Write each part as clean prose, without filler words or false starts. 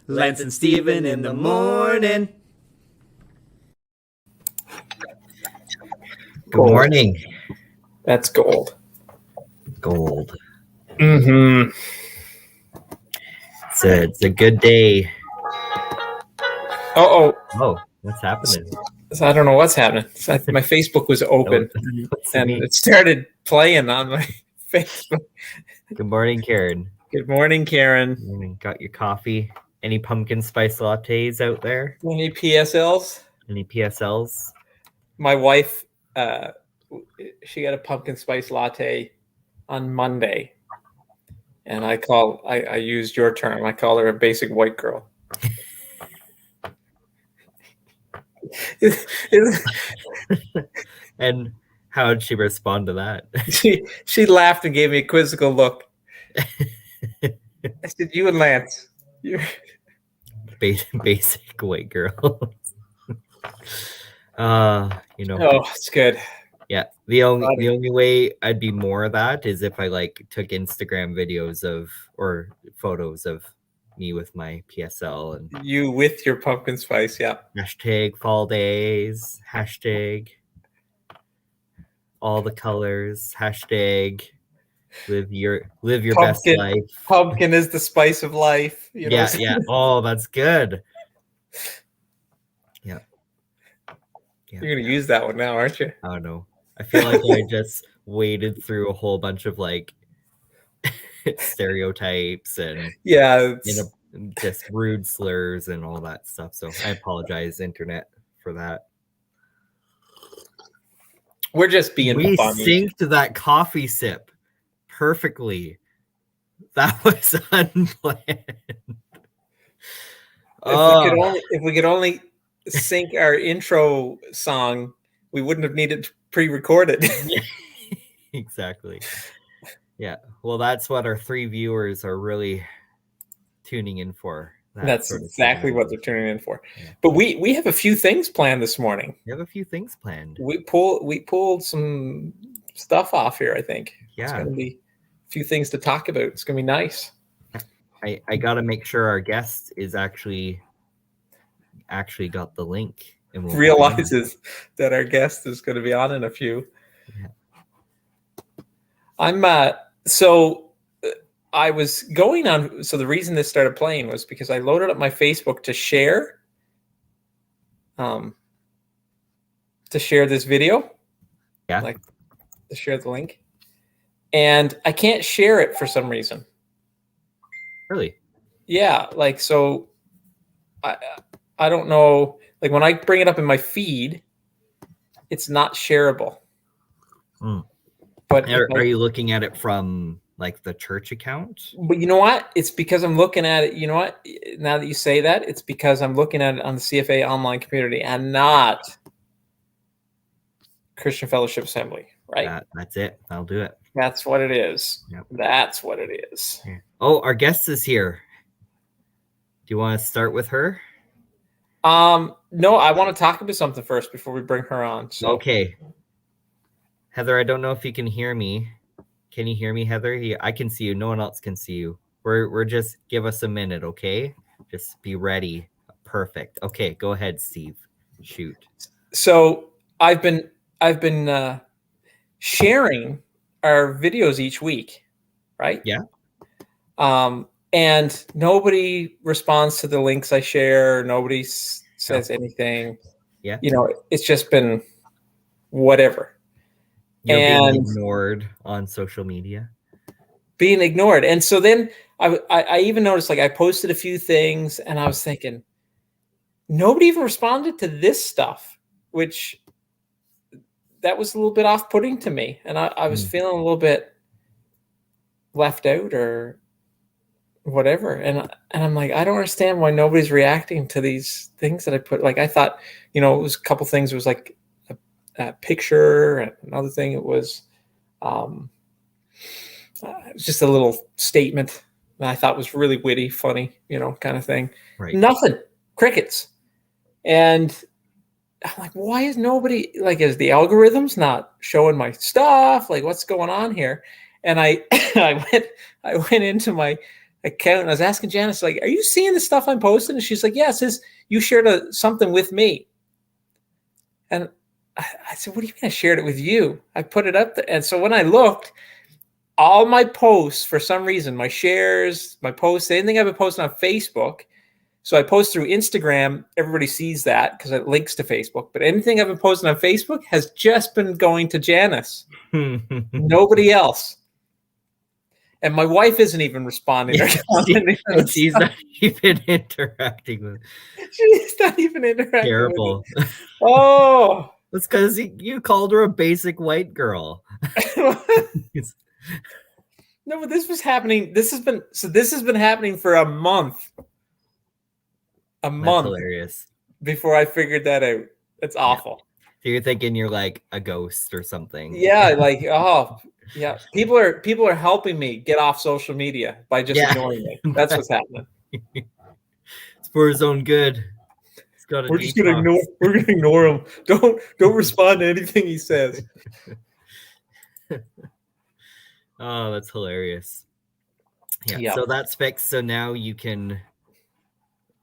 Lance and Steven in the morning. Good morning. That's gold. Gold. Mm-hmm. It's a good day. Oh, what's happening? I don't know what's happening. My Facebook was open and it started playing on my Facebook. Good morning, Karen. Good morning, Karen. Got your coffee? Any pumpkin spice lattes out there? Any PSLs? Any PSLs? My wife, she got a pumpkin spice latte on Monday. And I used your term. I call her a basic white girl. And how did she respond to that? She laughed and gave me a quizzical look. I said, "You and Lance, you're basic white girl." Oh, it's good. Yeah, the only way I'd be more of that is if I took Instagram videos or photos of me with my PSL and you with your pumpkin spice, yeah. Hashtag fall days. Hashtag all the colors. Hashtag live your best life. Pumpkin is the spice of life. Yeah. Oh, that's good. Yeah. You're gonna use that one now, aren't you? Oh no. I feel like I just waded through a whole bunch of stereotypes and just rude slurs and all that stuff. So I apologize, internet, for that. We're just being funny. We synced that coffee sip perfectly. That was unplanned. If we could only sync our intro song, we wouldn't have needed pre-recorded. Exactly. Yeah. Well, that's what our 3 viewers are really tuning in for. That's exactly what they're tuning in for. Yeah. But we have a few things planned this morning. We have a few things planned. We pulled some stuff off here, I think. Yeah. It's going to be a few things to talk about. It's going to be nice. I got to make sure our guest is actually got the link. And realizes that our guest is going to be on in a few. Yeah. I was going on. So the reason this started playing was because I loaded up my Facebook to share this video. Yeah. To share the link. And I can't share it for some reason. Really? Yeah. So I don't know. When I bring it up in my feed, it's not shareable. But are you looking at it from the church account? But you know what? It's because I'm looking at it. You know what? Now that you say that, it's because I'm looking at it on the CFA online community and not Christian Fellowship Assembly, right? That's it. I'll do it. That's what it is. Yep. That's what it is. Yeah. Oh, our guest is here. Do you want to start with her? No, I want to talk about something first before we bring her on. So. Okay. Heather, I don't know if you can hear me. Can you hear me, Heather? I can see you. No one else can see you. We're just give us a minute, okay? Just be ready. Perfect. Okay, go ahead, Steve. Shoot. So I've been sharing our videos each week, right? Yeah. And nobody responds to the links I share. Nobody says anything. Yeah. It's just been whatever. You're being ignored on social media. Being ignored. And so then I even noticed, I posted a few things and I was thinking, nobody even responded to this stuff, which that was a little bit off-putting to me. And I was feeling a little bit left out or whatever. And I'm like, I don't understand why nobody's reacting to these things that I put. I thought, it was a couple things. It was a picture, and another thing, it was just a little statement that I thought was really witty, funny, kind of thing. Right. Nothing. Crickets. And I'm like, why is nobody, is the algorithms not showing my stuff? What's going on here? And I went into my account. And I was asking Janice, like, are you seeing the stuff I'm posting? And she's like, yeah, it says you shared something with me. And I said, what do you mean I shared it with you? I put it up there. And so when I looked, all my posts, for some reason, my shares, my posts, anything I've been posting on Facebook. So I post through Instagram. Everybody sees that because it links to Facebook. But anything I've been posting on Facebook has just been going to Janice. Nobody else. And my wife isn't even responding. She's not even interacting with. She's not even interacting. Terrible. With it. Oh, that's because you called her a basic white girl. No, but this was happening. This has been happening for a month. A month. That's hilarious. Before I figured that out. It's awful. So you're thinking you're like a ghost or something. Yeah, like, oh yeah. People are helping me get off social media by just ignoring me. That's what's happening. It's for his own good. We're just gonna ignore him. Don't respond to anything he says. Oh, that's hilarious. Yeah. So that's fixed. So now you can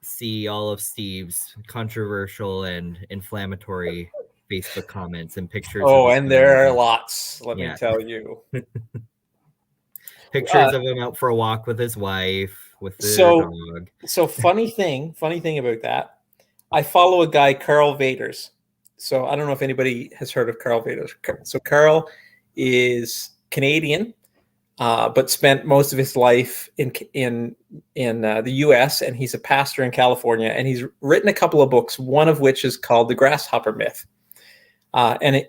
see all of Steve's controversial and inflammatory Facebook comments and pictures. Oh, and there are lots, let me tell you. Pictures of him out for a walk with his wife, with the dog. So funny thing about that, I follow a guy, Carl Vaders. So I don't know if anybody has heard of Carl Vaders. So Carl is Canadian, but spent most of his life in the U.S. and he's a pastor in California. And he's written a couple of books, one of which is called The Grasshopper Myth. And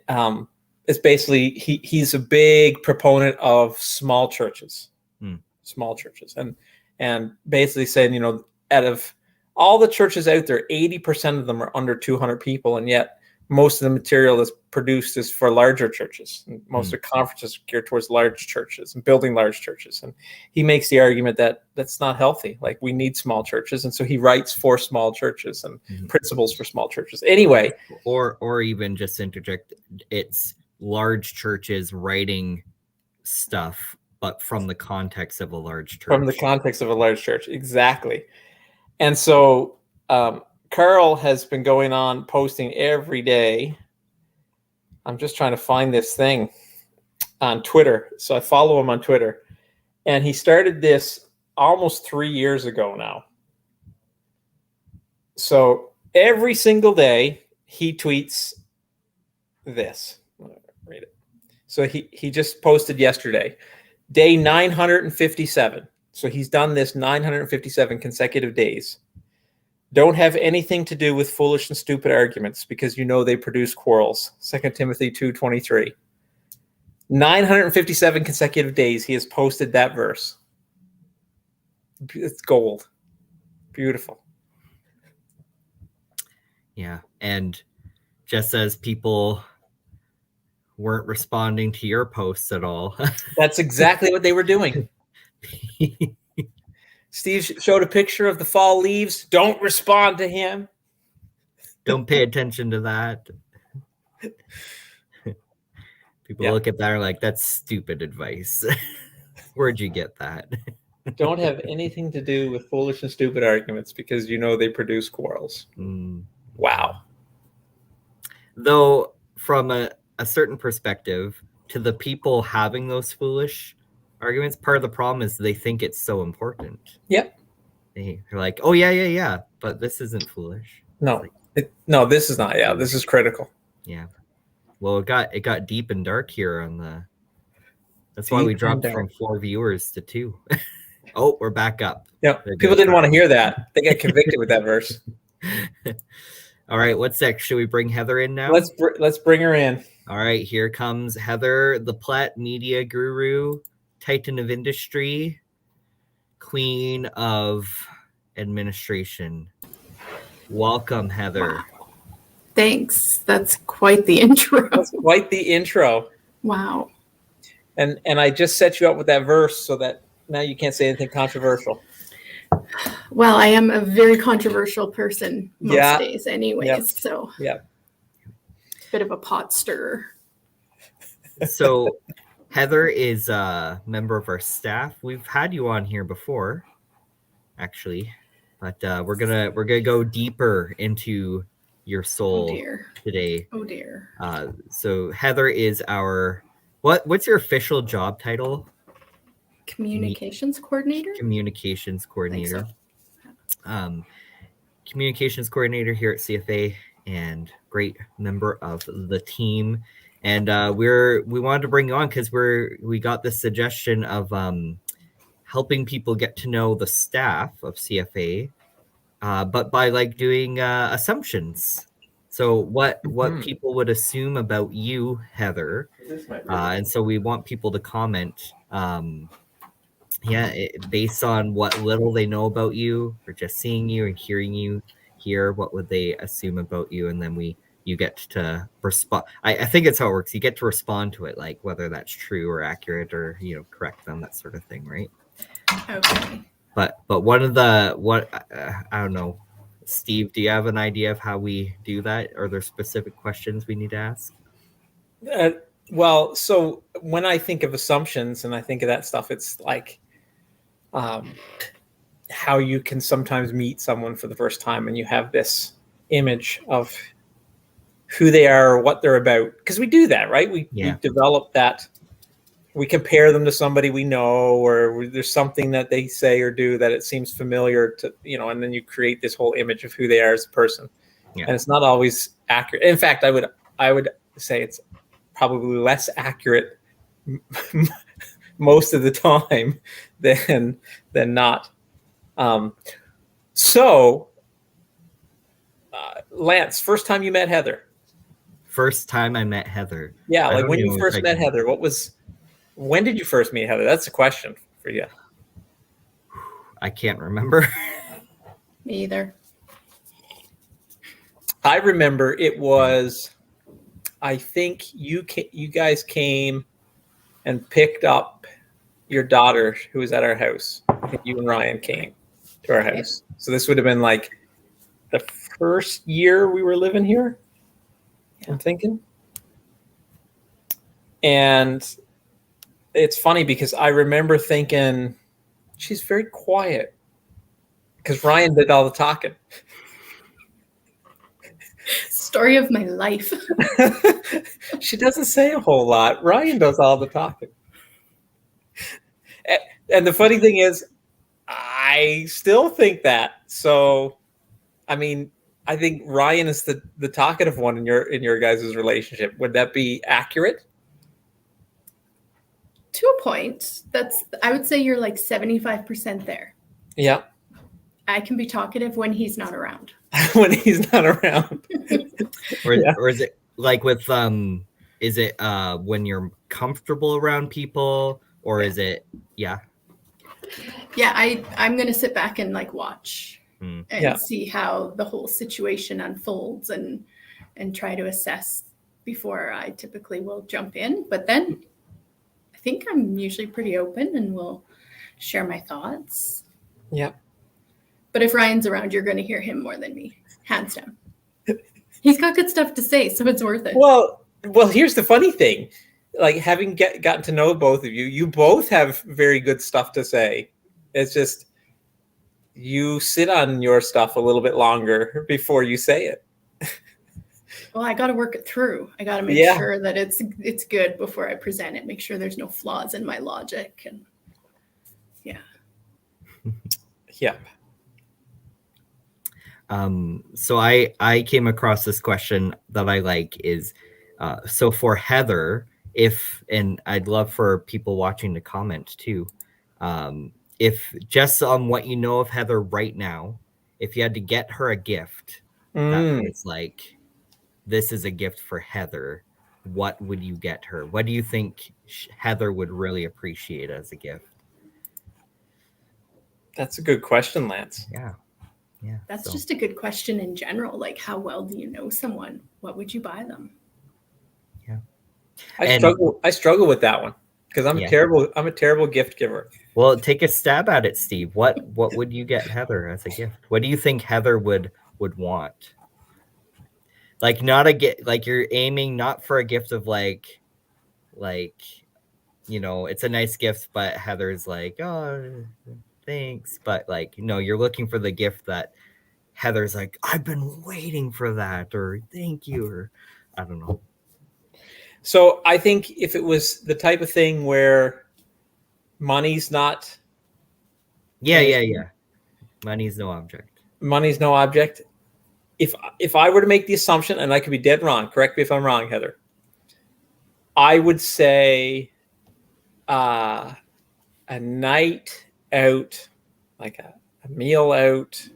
it's basically he's a big proponent of small churches, and basically saying, out of all the churches out there, 80% of them are under 200 people, and yet most of the material that's produced is for larger churches. And most of the conferences are geared towards large churches and building large churches. And he makes the argument that that's not healthy. Like, we need small churches. And so he writes for small churches and principles for small churches. Anyway. Or even just interject, it's large churches writing stuff, but from the context of a large church. From the context of a large church. Exactly. And so, Carl has been going on posting every day. I'm just trying to find this thing on Twitter. So I follow him on Twitter. And he started this almost 3 years ago now. So every single day he tweets this. Read it. So he just posted yesterday, day 957. So he's done this 957 consecutive days. Don't have anything to do with foolish and stupid arguments because they produce quarrels. 2 Timothy 2:23. 957 consecutive days he has posted that verse. It's gold. Beautiful. Yeah. And just as people weren't responding to your posts at all. That's exactly what they were doing. Steve showed a picture of the fall leaves. Don't respond to him. Don't pay attention to that. People look at that and are like, that's stupid advice. Where'd you get that? Don't have anything to do with foolish and stupid arguments because they produce quarrels. Wow. Though from a certain perspective, to the people having those foolish arguments, part of the problem is they think it's so important. Yep. They're like, oh yeah, but this isn't foolish. No, this is not. Yeah, this is critical. Yeah. Well, it got deep and dark here on the. That's why we dropped from 4 viewers to 2. Oh, we're back up. Yeah, people didn't want to hear that. They got convicted with that verse. All right, what's next? Should we bring Heather in now? Let's bring her in. All right, here comes Heather, the Plett media guru, titan of industry, queen of administration. Welcome, Heather. Wow. Thanks. That's quite the intro. Wow. And I just set you up with that verse so that now you can't say anything controversial. Well, I am a very controversial person most days anyways. So bit of a pot stirrer. So Heather is a member of our staff. We've had you on here before. actually, but we're gonna go deeper into your soul today. Oh dear. So Heather is our what's your official job title? Communications coordinator. Communications coordinator. So. Communications coordinator here at CFA and great member of the team. And we wanted to bring you on because we got this suggestion of helping people get to know the staff of CFA, but by like doing assumptions. So what people would assume about you, Heather, and so we want people to comment. Based on what little they know about you, or just seeing you and hearing you here, what would they assume about you, and then you get to respond. I think it's how it works. You get to respond to it, like whether that's true or accurate, or correct them, that sort of thing, right? Okay. But one of the I don't know, Steve, do you have an idea of how we do that? Are there specific questions we need to ask? Well, so when I think of assumptions and I think of that stuff, it's like how you can sometimes meet someone for the first time and you have this image of who they are or what they're about. Because we do that, right? We develop that. We compare them to somebody we know, or there's something that they say or do that it seems familiar to, and then you create this whole image of who they are as a person. Yeah. And it's not always accurate. In fact, I would say it's probably less accurate most of the time than not. Lance, first time you met Heather. First time I met Heather. Yeah, like when you first met Heather, when did you first meet Heather? That's a question for you. I can't remember. Me either. I remember it was, I think you guys came and picked up your daughter who was at our house. I think you and Ryan came to our house. So this would have been like the first year we were living here, I'm thinking. And it's funny because I remember thinking, she's very quiet. Because Ryan did all the talking. Story of my life. She doesn't say a whole lot. Ryan does all the talking. And the funny thing is, I still think that. So, I mean, I think Ryan is the talkative one in your guys' relationship. Would that be accurate? To a point. I would say you're like 75% there. Yeah. I can be talkative when he's not around. When he's not around. Or is it like with is it when you're comfortable around people, or is it Yeah, I'm gonna sit back and like watch and see how the whole situation unfolds and try to assess before I typically will jump in. But then I think I'm usually pretty open and will share my thoughts. Yeah. But if Ryan's around, you're going to hear him more than me, hands down. He's got good stuff to say, so it's worth it. Well, here's the funny thing. Like, having gotten to know both of you, you both have very good stuff to say. It's just you sit on your stuff a little bit longer before you say it. Well, I got to work it through. I got to make sure that it's good before I present it. Make sure there's no flaws in my logic. And yeah. So I came across this question that I like is, so for Heather, and I'd love for people watching to comment too, if just on what you know of Heather right now, if you had to get her a gift that was like, this is a gift for Heather, what would you get her? What do you think Heather would really appreciate as a gift? That's a good question, Lance. Yeah. That's just a good question in general. Like, how well do you know someone? What would you buy them? Yeah. I struggle with that one because I'm a terrible gift giver. Well, take a stab at it, Steve. What would you get Heather as a gift? What do you think Heather would want? Like, not a gift, like you're aiming not for a gift of like it's a nice gift, but Heather's like, oh, thanks. But like, you're looking for the gift that Heather's like, I've been waiting for that, or thank you, or I don't know. So I think if it was the type of thing where money's not. Yeah. Money's no object. Money's no object. If I were to make the assumption, and I could be dead wrong, correct me if I'm wrong, Heather, I would say a night out, like a meal out,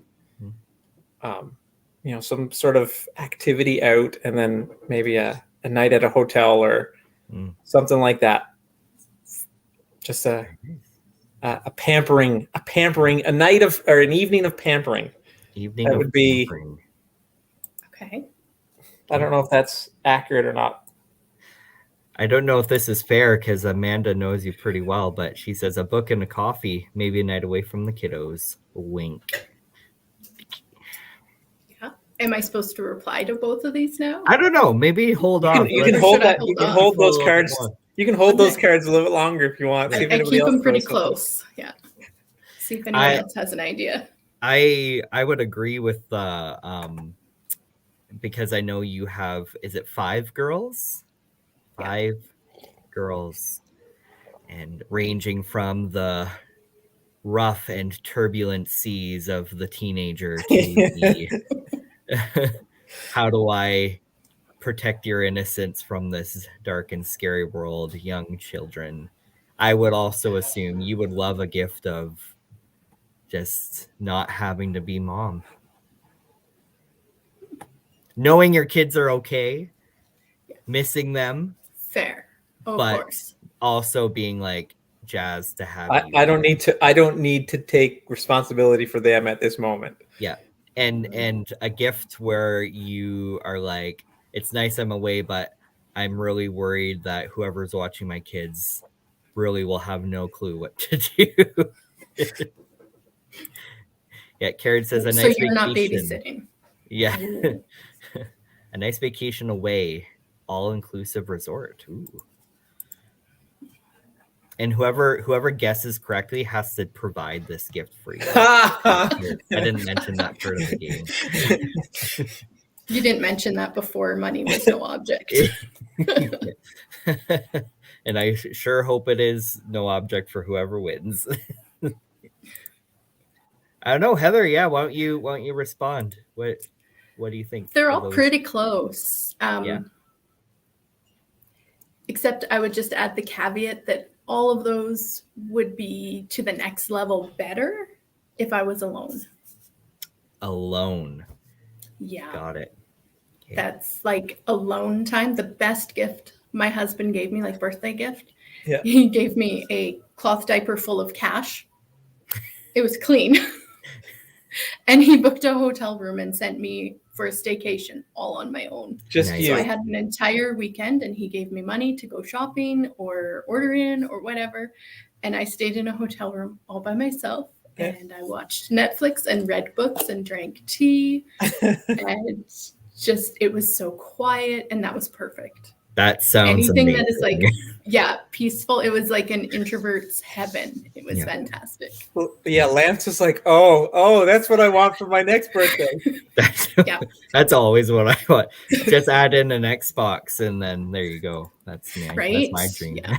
some sort of activity out, and then maybe a night at a hotel or something like that. Just a pampering, a night of, or an evening of pampering. That would be pampering. Okay. I don't know if that's accurate or not. I don't know if this is fair because Amanda knows you pretty well, but she says a book and a coffee, maybe a night away from the kiddos. Wink. Yeah. Am I supposed to reply to both of these now? I don't know. Maybe hold on. You can hold that. You can hold those cards. You can hold those cards a little bit longer if you want. I keep them pretty close. Yeah. See if anyone else has an idea. I would agree with the because I know you have, is it 5 girls? 5 girls, and ranging from the rough and turbulent seas of the teenager to the how do I protect your innocence from this dark and scary world, young children. I would also assume you would love a gift of just not having to be mom. Knowing your kids are okay, missing them. Fair. Of course. Also being like jazzed to have you. I don't need to take responsibility for them at this moment. Yeah. And a gift where you are like, it's nice I'm away, but I'm really worried that whoever's watching my kids really will have no clue what to do. Yeah, Karen says a nice vacation. So you're not babysitting. Yeah. A nice vacation away, all-inclusive resort. Ooh. And whoever guesses correctly has to provide this gift for you. I didn't mention that part of the game. You didn't mention that before money was no object. And I sure hope it is no object for whoever wins. I don't know, Heather. Yeah, why don't you respond? What do you think? They're all pretty close. Yeah. Except I would just add the caveat that all of those would be to the next level better if I was alone. Alone. Yeah. Got it. Okay. That's like alone time. The best gift my husband gave me, like birthday gift. Yeah. He gave me a cloth diaper full of cash. It was clean. And he booked a hotel room and sent me for a staycation all on my own. Just nice. So I had an entire weekend and he gave me money to go shopping or order in or whatever. And I stayed in a hotel room all by myself. Yeah. And I watched Netflix and read books and drank tea. And just, it was so quiet and that was perfect. That sounds anything amazing. That is like, yeah, peaceful. It was like an introvert's heaven. It was fantastic. Well, yeah, Lance was like, oh, that's what I want for my next birthday. That's always what I want. Just add in an Xbox and then there you go. That's right. That's my dream. Yeah.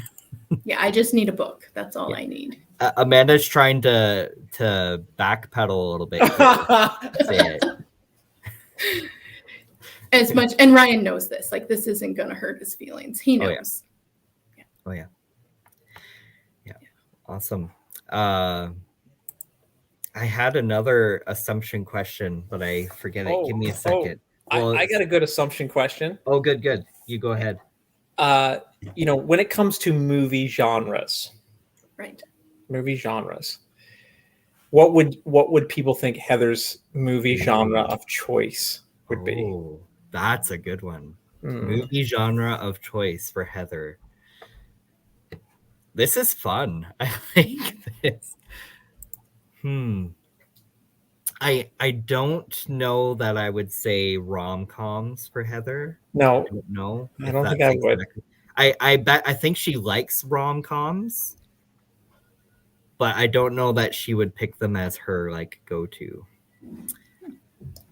Yeah, I just need a book. That's all I need. Amanda's trying to backpedal a little bit. Say it. As much, and Ryan knows this, like this isn't going to hurt his feelings. He knows. Oh yeah. Awesome. I had another assumption question, but I forget it. Give me a second. Well, I got a good assumption question. Oh, good. You go ahead. When it comes to movie genres, right? Movie genres. What would people think Heather's movie genre of choice would be? That's a good one. Movie genre of choice for Heather. This is fun. I like this. I don't know that I would say rom-coms for Heather. No. I don't think I would. I think she likes rom-coms, but I don't know that she would pick them as her like go-to.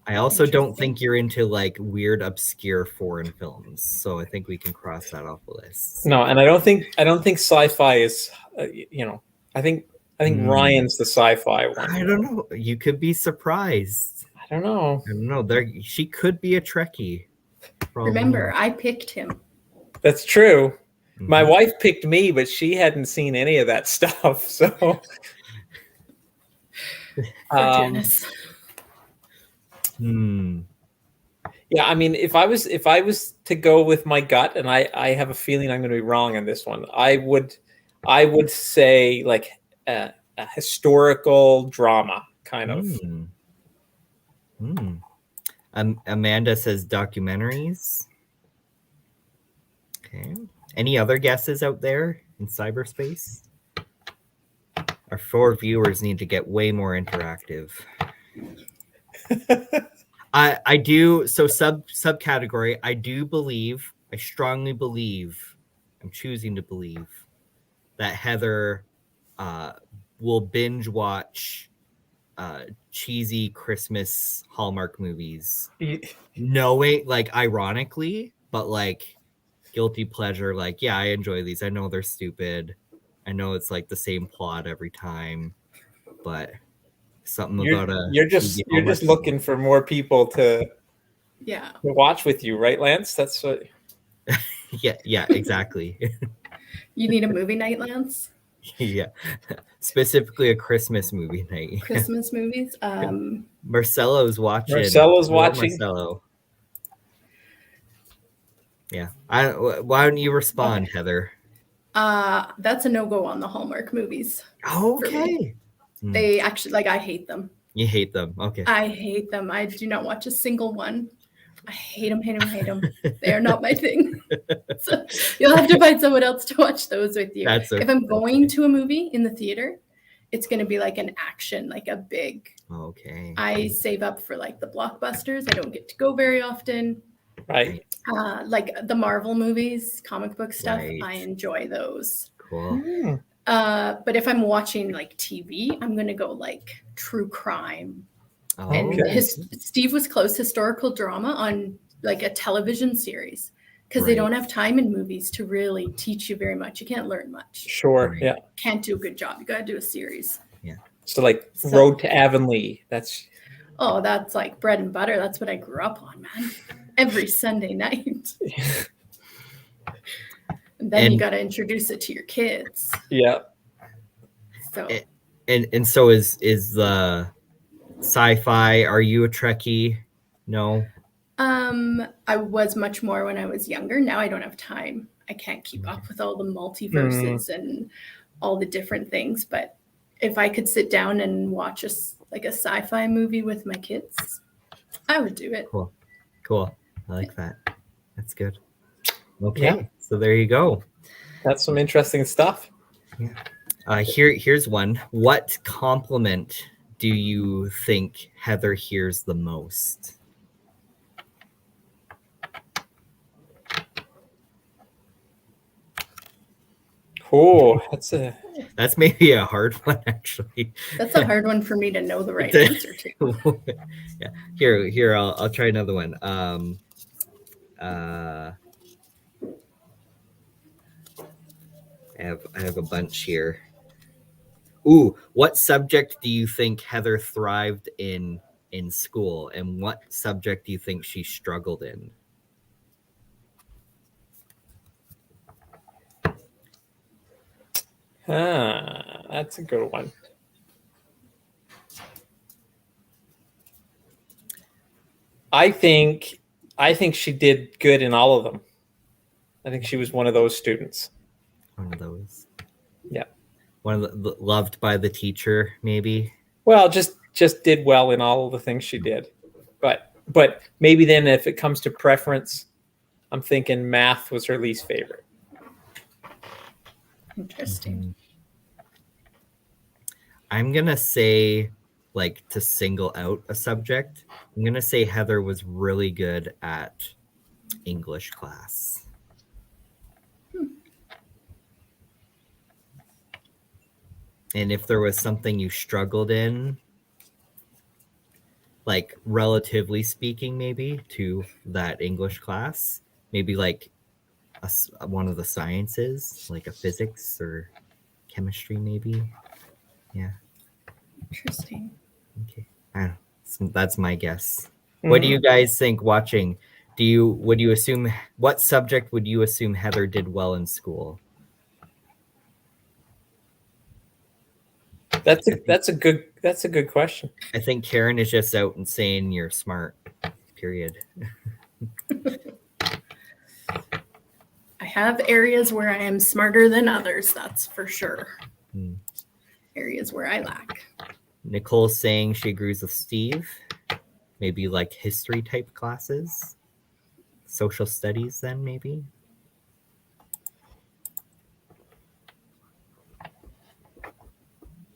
I also don't think you're into like weird, obscure foreign films, so I think we can cross that off the list. No, and I don't think sci-fi is. I think Ryan's the sci-fi one. I don't know. You could be surprised. I don't know. She could be a Trekkie. Remember, I picked him. That's true. My wife picked me, but she hadn't seen any of that stuff. So, Janice. Yeah, I mean, if I was to go with my gut, and I have a feeling I'm going to be wrong on this one, I would say like a historical drama kind of. Amanda says documentaries. Okay. Any other guesses out there in cyberspace? Our 4 viewers need to get way more interactive. I do. So subcategory. I strongly believe. I'm choosing to believe that Heather will binge watch cheesy Christmas Hallmark movies, knowing, like, ironically, but like guilty pleasure. Like, yeah, I enjoy these. I know they're stupid. I know it's like the same plot every time, but something about you're just looking for more people to watch with you, right, Lance? That's what. yeah, exactly. You need a movie night, Lance? Yeah, specifically a Christmas movie night. Christmas movies. Marcelo's watching. Marcelo. Yeah. Why don't you respond, Heather? That's a no-go on the Hallmark movies. Okay. They actually, like, I hate them. You hate them. Okay. I hate them. I do not watch a single one. I hate them. They are not my thing. So you'll have to find someone else to watch those with you. If I'm going to a movie in the theater, it's going to be like an action, like a big. Okay. I save up for like the blockbusters. I don't get to go very often. Right. Like the Marvel movies, comic book stuff. Right. I enjoy those. Cool. But if I'm watching like TV, I'm going to go like true crime. Oh, and Steve was close, historical drama on like a television series, because they don't have time in movies to really teach you very much. You can't learn much. Sure. Yeah. Can't do a good job. You got to do a series. Yeah. So like Road to Avonlea. That's like bread and butter. That's what I grew up on, man. Every Sunday night. And then you got to introduce it to your kids. Yeah. So. And so is the sci-fi. Are you a Trekkie? No. I was much more when I was younger. Now I don't have time. I can't keep up with all the multiverses and all the different things. But if I could sit down and watch a sci-fi movie with my kids, I would do it. Cool. I like that. That's good. Okay. So there you go. That's some interesting stuff. Yeah. Here's one. What compliment do you think Heather hears the most? Oh, that's maybe a hard one, actually. That's a hard one for me to know the right answer to. Yeah. Here, I'll try another one. I have a bunch here. Ooh, what subject do you think Heather thrived in school, and what subject do you think she struggled in? That's a good one. I think she did good in all of them. I think she was one of those students. One of those. Yeah. One of the loved by the teacher, maybe. Well, just did well in all of the things she did. But maybe then if it comes to preference, I'm thinking math was her least favorite. Interesting. I'm going to say, like, to single out a subject, I'm going to say Heather was really good at English class. And if there was something you struggled in, like relatively speaking, maybe to that English class, maybe like one of the sciences, like a physics or chemistry, maybe. Yeah. Interesting. Okay. I don't know. That's my guess. What do you guys think watching? Would you assume, what subject would you assume Heather did well in school? That's a good question. I think Karen is just out and saying you're smart. Period. I have areas where I am smarter than others, that's for sure. Areas where I lack. Nicole's saying she agrees with Steve. Maybe like history type classes. Social studies then maybe.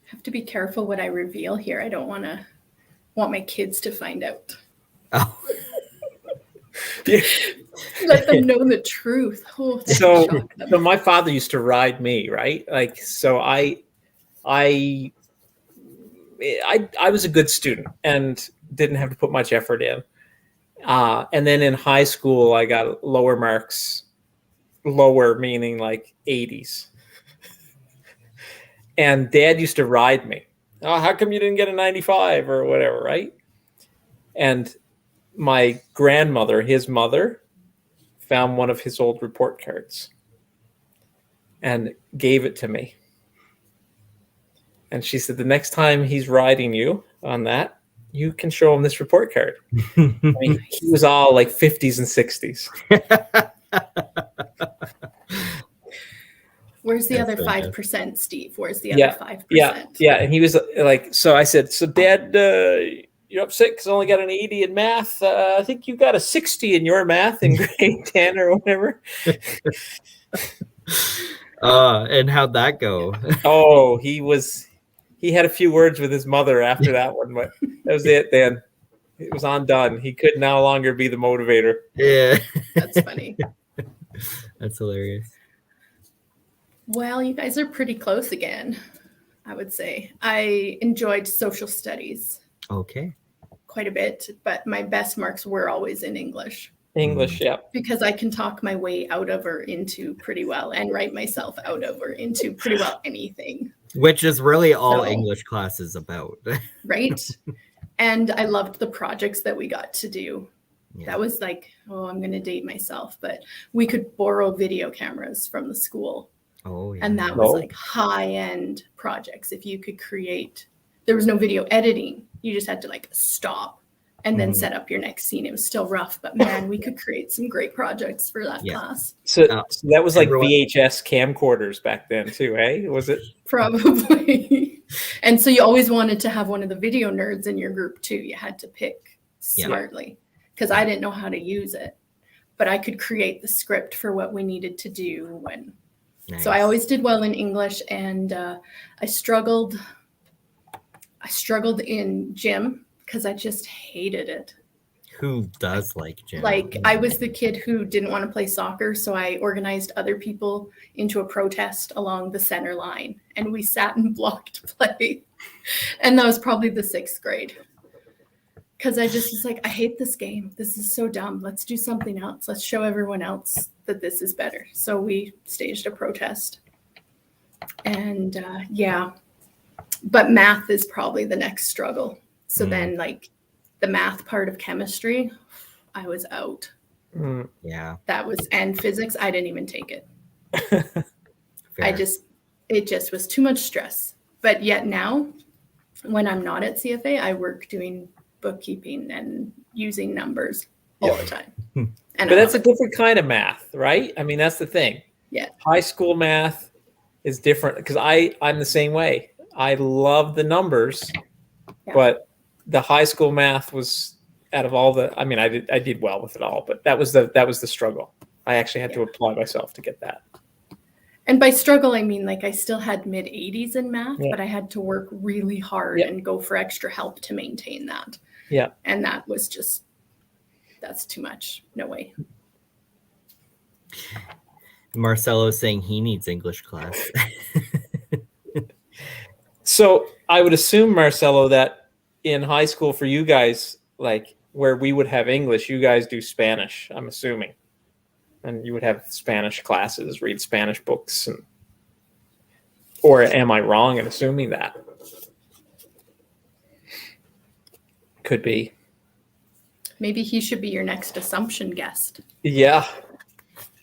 Have to be careful what I reveal here. I don't want my kids to find out. Oh. Let them know the truth. Oh, so my father used to ride me, right? Like, so I was a good student and didn't have to put much effort in. And then in high school, I got lower marks, lower meaning like 80s. And Dad used to ride me. Oh, how come you didn't get a 95 or whatever, right? And my grandmother, his mother, found one of his old report cards and gave it to me. And she said, the next time he's riding you on that, you can show him this report card. I mean, he was all like 50s and 60s. Where's the other 5%, Steve? Where's the other 5%? Yeah. And he was like, so I said, so Dad, you're upset because I only got an 80 in math. I think you got a 60 in your math in grade 10 or whatever. And how'd that go? Oh, he had a few words with his mother after that one, but that was it then. It was undone. He could no longer be the motivator. Yeah. That's funny. That's hilarious. Well, you guys are pretty close again, I would say. I enjoyed social studies. Okay. Quite a bit, but my best marks were always in English. English, yeah. Because I can talk my way out of or into pretty well and write myself out of or into pretty well anything. Which is really all English class is about. Right? And I loved the projects that we got to do. Yeah. That was like, I'm going to date myself, but we could borrow video cameras from the school. Oh, yeah. And that was like high-end projects. If you could create, there was no video editing. You just had to like stop and then set up your next scene. It was still rough, but man, we could create some great projects for that class. So that was like VHS camcorders back then too, eh? Was it? Probably. And so you always wanted to have one of the video nerds in your group too. You had to pick smartly because I didn't know how to use it, but I could create the script for what we needed to do when. Nice. So I always did well in English, and I struggled in gym because I just hated it. Who does like gym? Like I was the kid who didn't want to play soccer, so I organized other people into a protest along the center line, and we sat and blocked play. And that was probably the 6th grade. Because I just was like, I hate this game. This is so dumb. Let's do something else. Let's show everyone else that this is better. So we staged a protest. And but math is probably the next struggle. So then like the math part of chemistry, I was out. Yeah. That was, and physics, I didn't even take it. It just was too much stress. But yet now, when I'm not at CFA, I work doing bookkeeping and using numbers all the time. But that's a different kind of math, right? I mean, that's the thing. Yeah. High school math is different because I'm the same way. I love the numbers, but the high school math was out of all the, I mean, I did well with it all, but that was the struggle. I actually had to apply myself to get that. And by struggle, I mean, like I still had mid 80s in math, but I had to work really hard and go for extra help to maintain that. Yeah. And that was just, that's too much. No way. Marcelo's saying he needs English class. So I would assume, Marcelo, that in high school for you guys, like where we would have English, you guys do Spanish, I'm assuming. And you would have Spanish classes, read Spanish books. Or am I wrong in assuming that? Could be. Maybe he should be your next assumption guest. Yeah.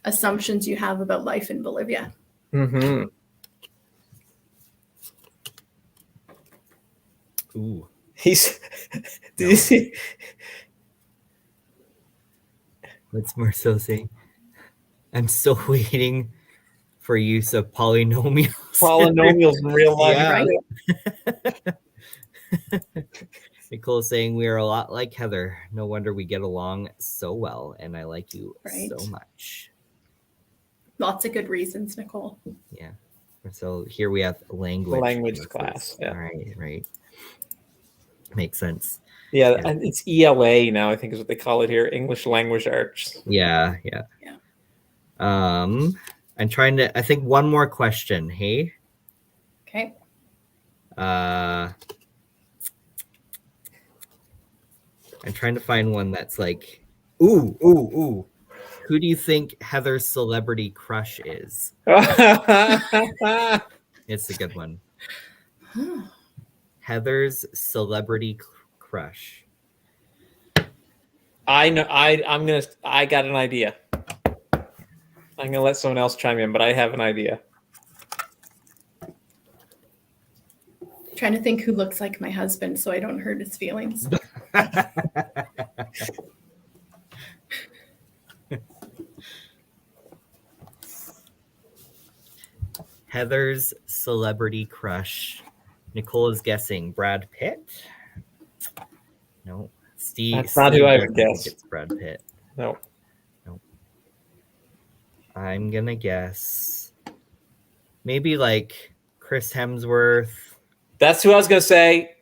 Assumptions you have about life in Bolivia. Mm-hmm. Ooh. Did you see? What's Marcel saying? I'm still waiting for use of polynomials. Polynomials in real life. Yeah. Right? Nicole's saying we are a lot like Heather. No wonder we get along so well, and I like you Right. so much. Lots of good reasons, Nicole. Yeah. So here we have language class. Yeah. All right. Right. Makes sense. Yeah, Yeah. and it's ELA now, I think is what they call it here, English Language Arts. Yeah. I'm trying to. I think one more question. Hey. Okay. I'm trying to find one that's like, ooh. Who do you think Heather's celebrity crush is? It's a good one. Heather's celebrity crush. I know. I got an idea. I'm gonna let someone else chime in, but I have an idea. Trying to think who looks like my husband so I don't hurt his feelings. Heather's celebrity crush. Nicole is guessing Brad Pitt. No, Steve. That's not who I would guess. It's Brad Pitt. No. I'm gonna guess maybe like Chris Hemsworth. That's who I was gonna say.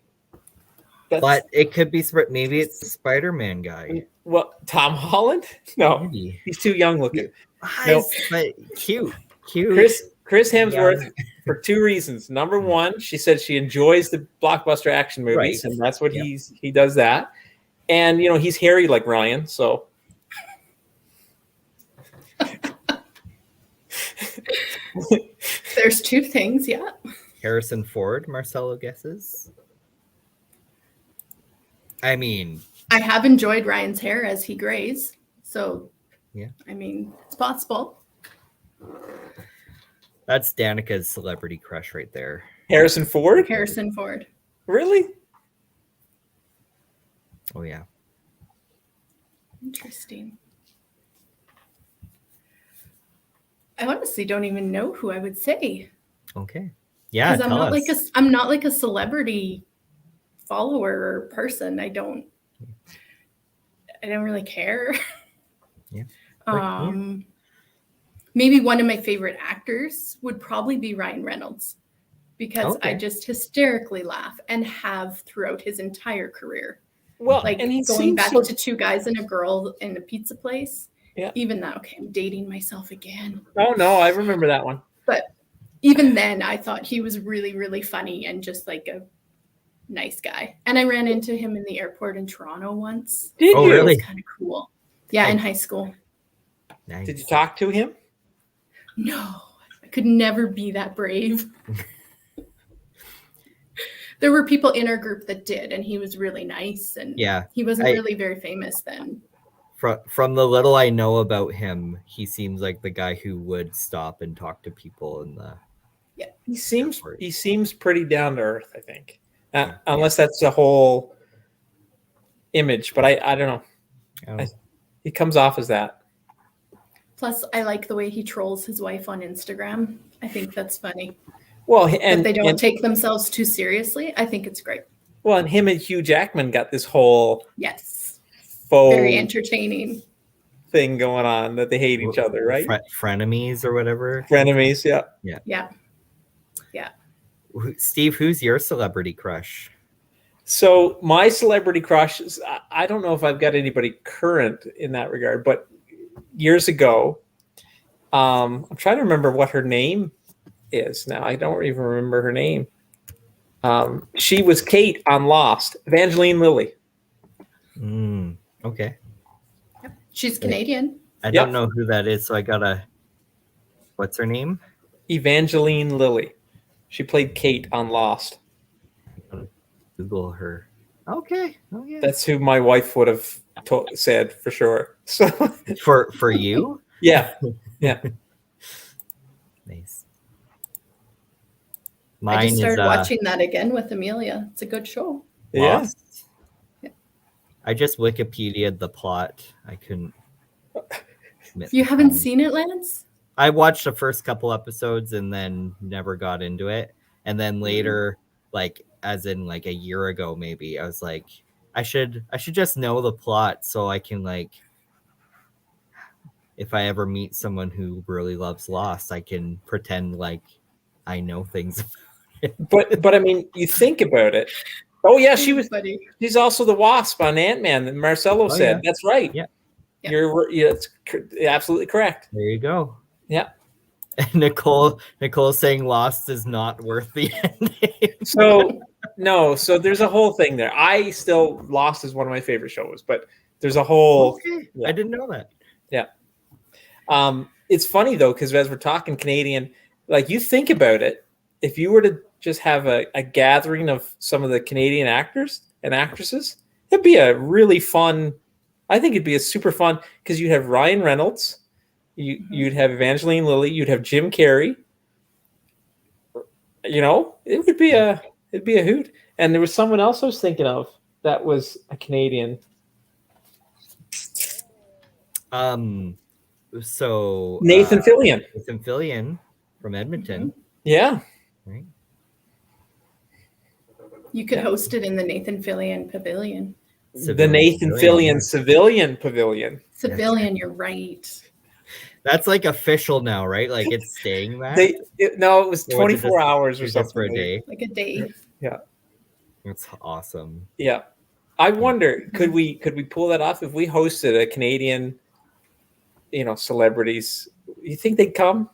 But it could be maybe it's the Spider-Man guy. What, Tom Holland? No, Maybe. he's too young looking. Nope. But cute. Chris Hemsworth for two reasons. Number one, she said she enjoys the blockbuster action movies, and that's what he does that. And he's hairy like Ryan, so. There's two things, yeah. Harrison Ford, Marcelo guesses. I mean, I have enjoyed Ryan's hair as he grays, so yeah. I mean, it's possible. That's Danica's celebrity crush right there. Harrison Ford? Harrison Ford. Really? Oh, yeah. Interesting. I honestly don't even know who I would say. Okay. Yeah, because I'm not like a celebrity follower or person. I don't really care. Yeah. Maybe one of my favorite actors would probably be Ryan Reynolds, because I just hysterically laugh and have throughout his entire career. Well, like and going back to Two Guys and a Girl in a Pizza Place. Yeah. Even that, okay, I'm dating myself again. Oh no, I remember that one. But even then, I thought he was really, really funny and just like a nice guy. And I ran into him in the airport in Toronto once. Did you? Really? It was kind of cool. Yeah, in high school. Nice. Did you talk to him? No, I could never be that brave. There were people in our group that did, and he was really nice. And he wasn't really very famous then. From the little I know about him, he seems like the guy who would stop and talk to people in the. Yeah, he seems pretty down to earth, I think. Unless that's the whole image, but I don't know. He comes off as that. Plus, I like the way he trolls his wife on Instagram. I think that's funny. Well, and they don't take themselves too seriously. I think it's great. Well, and him and Hugh Jackman got this whole faux very entertaining thing going on that they hate each other, right? Frenemies or whatever. Frenemies, yeah. Steve, who's your celebrity crush? So my celebrity crush is, I don't know if I've got anybody current in that regard, but years ago, I'm trying to remember what her name is now. I don't even remember her name. She was Kate on Lost. Evangeline Lilly. Okay. She's Canadian. I don't know who that is, so I gotta. What's her name? Evangeline Lilly. She played Kate on Lost. Google her. Okay. Oh yeah. That's who my wife would have said for sure. So for you? Yeah. Nice. I just started is watching that again with Amelia. It's a good show. Lost. Yeah. I just Wikipedia'd the plot. I couldn't. You haven't seen it, Lance? I watched the first couple episodes and then never got into it. And then later, like as in like a year ago, maybe I was like, I should just know the plot so I can like, if I ever meet someone who really loves Lost, I can pretend like I know things. But I mean, you think about it. Oh yeah, Buddy. She's also the Wasp on Ant-Man that Marcelo said. Yeah. That's right. Yeah. It's absolutely correct. There you go. Yeah. And Nicole's saying Lost is not worth the ending. So there's a whole thing there. Lost is one of my favorite shows, but there's a whole. Okay. Yeah. I didn't know that. Yeah. It's funny though, because as we're talking Canadian, like you think about it, if you were to just have a gathering of some of the Canadian actors and actresses, it'd be a really fun. I think it'd be a super fun because you'd have Ryan Reynolds, you'd have Evangeline Lilly, you'd have Jim Carrey. You know, it'd be a hoot. And there was someone else I was thinking of that was a Canadian. So Nathan Fillion. Nathan Fillion from Edmonton. Yeah. Right. You could host it in the Nathan Fillion Pavilion. The Nathan Fillion Civilian Pavilion. Civilian, you're right. That's like official now, right? Like it's staying that. No, it was 24 hours or something. For a day. Like a day. Yeah. That's awesome. Yeah. I wonder, could we pull that off if we hosted a Canadian, celebrities? You think they'd come?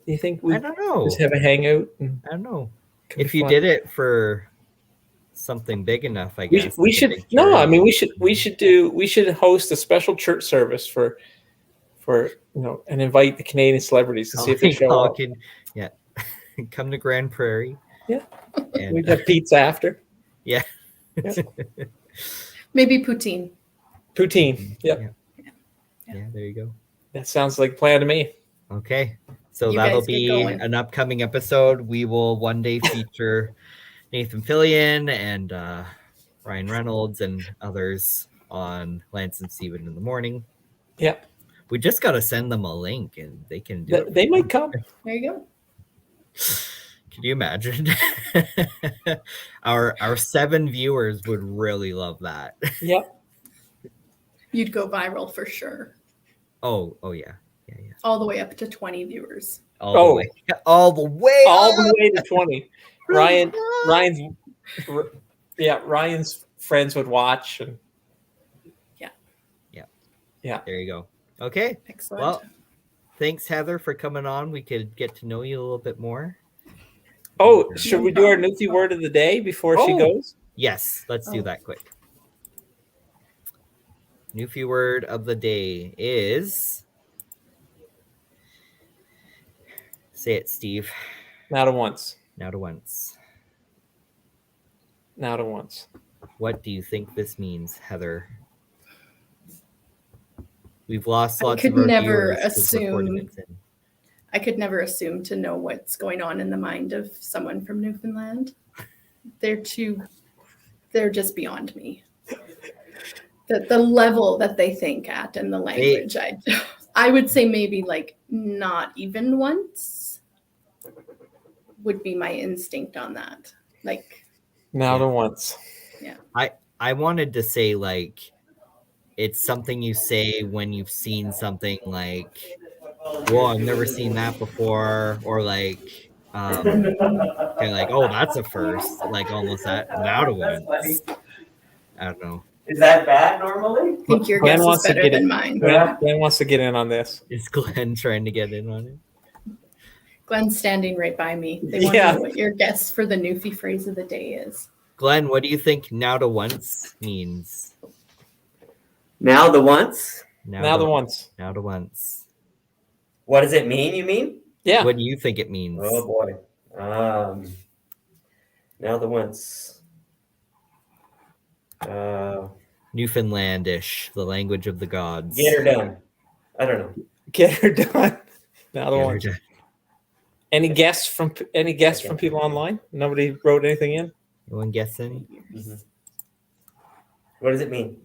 You think we? I don't know. Just have a hangout. I don't know. If you did it for something big enough, I guess we should. No, I mean we should host a special church service for and invite the Canadian celebrities to see if they show up. Yeah, come to Grand Prairie. Yeah, and we'd have pizza after. Yeah. Maybe poutine. Poutine. Yeah, there you go. That sounds like a plan to me. Okay. So that'll be an upcoming episode. We will one day feature Nathan Fillion and Ryan Reynolds and others on Lance and Steven in the Morning. Yeah. We just got to send them a link and they can do it. They might come. There you go. Can you imagine? Our 7 viewers would really love that. Yeah. You'd go viral for sure. Oh yeah. All the way up to 20 viewers. All the way to 20. Ryan's friends would watch and yeah. There you go. Okay. Excellent. Well, thanks Heather for coming on. We could get to know you a little bit more. Oh, should we do our Newfie word of the day before she goes? Yes, let's do that quick. Newfie word of the day is. Say it, Steve. Now to once. Now to once. Now to once. What do you think this means, Heather? We've lost lots of our viewers. I could never assume to know what's going on in the mind of someone from Newfoundland. They're just beyond me. The level that they think at and the language. I would say maybe like not even once would be my instinct on that. Like now to once. Yeah. I wanted to say like it's something you say when you've seen something like, whoa, I've never seen that before, or like kind of like, oh, that's a first, like almost that now to once. I don't know. Is that bad normally? I think your guess is better than mine. Glenn wants to get in on this. Is Glenn trying to get in on it? Glenn's standing right by me. They want to know what your guess for the Newfie phrase of the day is. Glenn, what do you think now to once means? Now the once? Now the once. Now to once. What does it mean, you mean? Yeah. What do you think it means? Oh, boy. Now the once. Newfoundlandish, the language of the gods. Get her done. I don't know. Get her done. Now the Get her once. done. Any guests from people online? Nobody wrote anything in? Anyone guessing? Mm-hmm. What does it mean?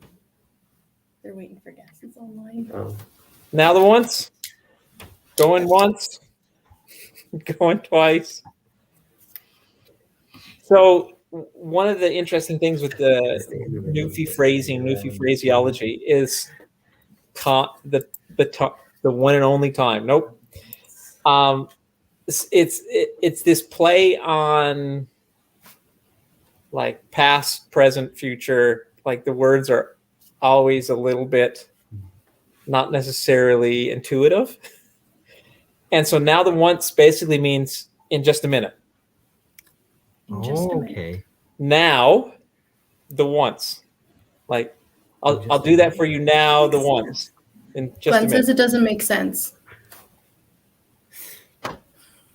They're waiting for guesses online. Oh. Now the once. Going once. Going twice. So one of the interesting things with the Newfie phrasing, Newfie phraseology is the one and only time. Nope. It's this play on like past, present, future. Like the words are always a little bit not necessarily intuitive. And so now the once basically means in just a minute. Okay. Now the once. Like I'll do that for you now the once. In just Glenn a minute. says it doesn't make sense.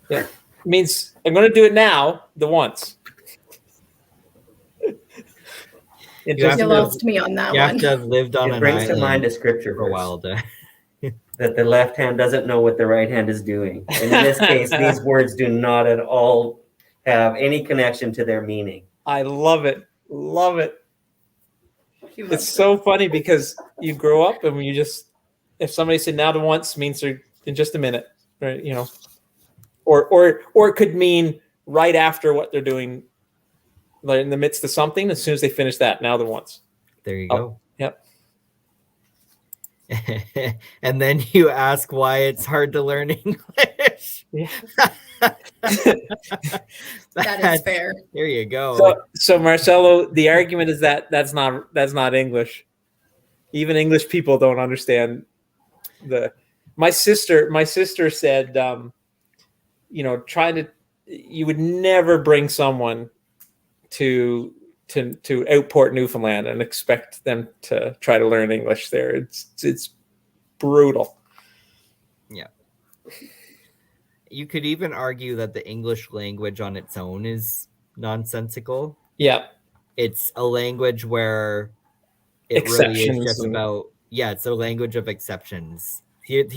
Yeah. It means I'm going to do it now the once. You lost me on that You one. have to have lived on It an brings to island mind a scripture for a verse while to... that the left hand doesn't know what the right hand is doing. And in this case, these words do not at all have any connection to their meaning. I love it. Love it. She It's loves so funny because you grow up and you just, if somebody said now to once means they're in just a minute, right? You know, or it could mean right after what they're doing, like in the midst of something. As soon as they finish that, now the once. There you go. Yep. And then you ask why it's hard to learn English. Yeah. that is fair. There you go. So Marcelo, the argument is that that's not English. Even English people don't understand my sister said, you would never bring someone to Outport, Newfoundland and expect them to try to learn English there. It's brutal. Yeah. You could even argue that the English language on its own is nonsensical. Yeah. It's a language where it really is just about, it's a language of exceptions. Here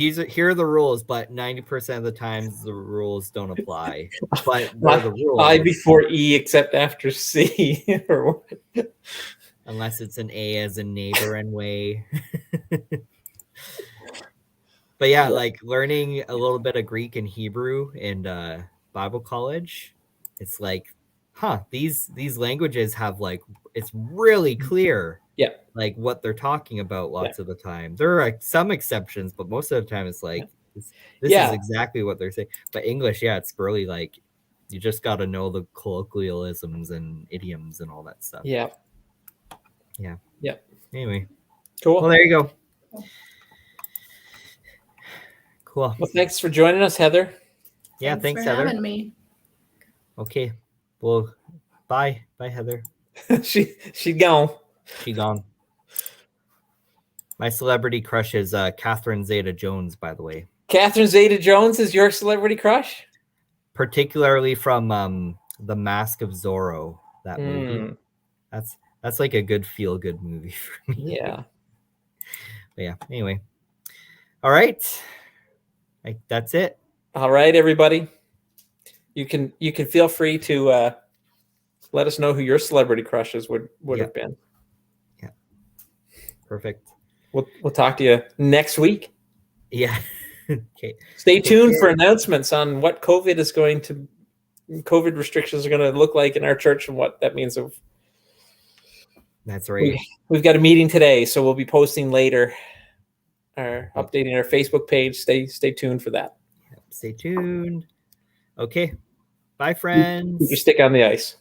are the rules, but 90% of the times the rules don't apply. But they're the rules. I before E except after C. Or what? Unless it's an A as in neighbor and way. But yeah, like learning a little bit of Greek and Hebrew in Bible college, it's like, these languages have like, it's really clear. Yeah. Like what they're talking about lots of the time. There are like some exceptions, but most of the time it's like, this is exactly what they're saying. But English, it's really like, you just got to know the colloquialisms and idioms and all that stuff. Yeah. Yeah. Yeah. Anyway. Cool. Well, there you go. Cool. Well, thanks for joining us, Heather. Yeah, thanks for Heather. having me. Okay. Well, bye. Bye, Heather. She gone. She gone. My celebrity crush is Catherine Zeta-Jones, by the way. Catherine Zeta-Jones is your celebrity crush? Particularly from The Mask of Zorro, that movie. That's like a good feel-good movie for me. Yeah. But yeah, anyway. All right. That's it. All right, everybody. You can feel free to let us know who your celebrity crushes would have been. Yeah. Perfect. We'll talk to you next week. Yeah. Okay. Stay tuned for announcements on what COVID restrictions are going to look like in our church and what that means. That's right. We've got a meeting today, so we'll be posting later or updating our Facebook page. Stay tuned for that. Stay tuned. Okay. Bye, friends. Keep your stick on the ice.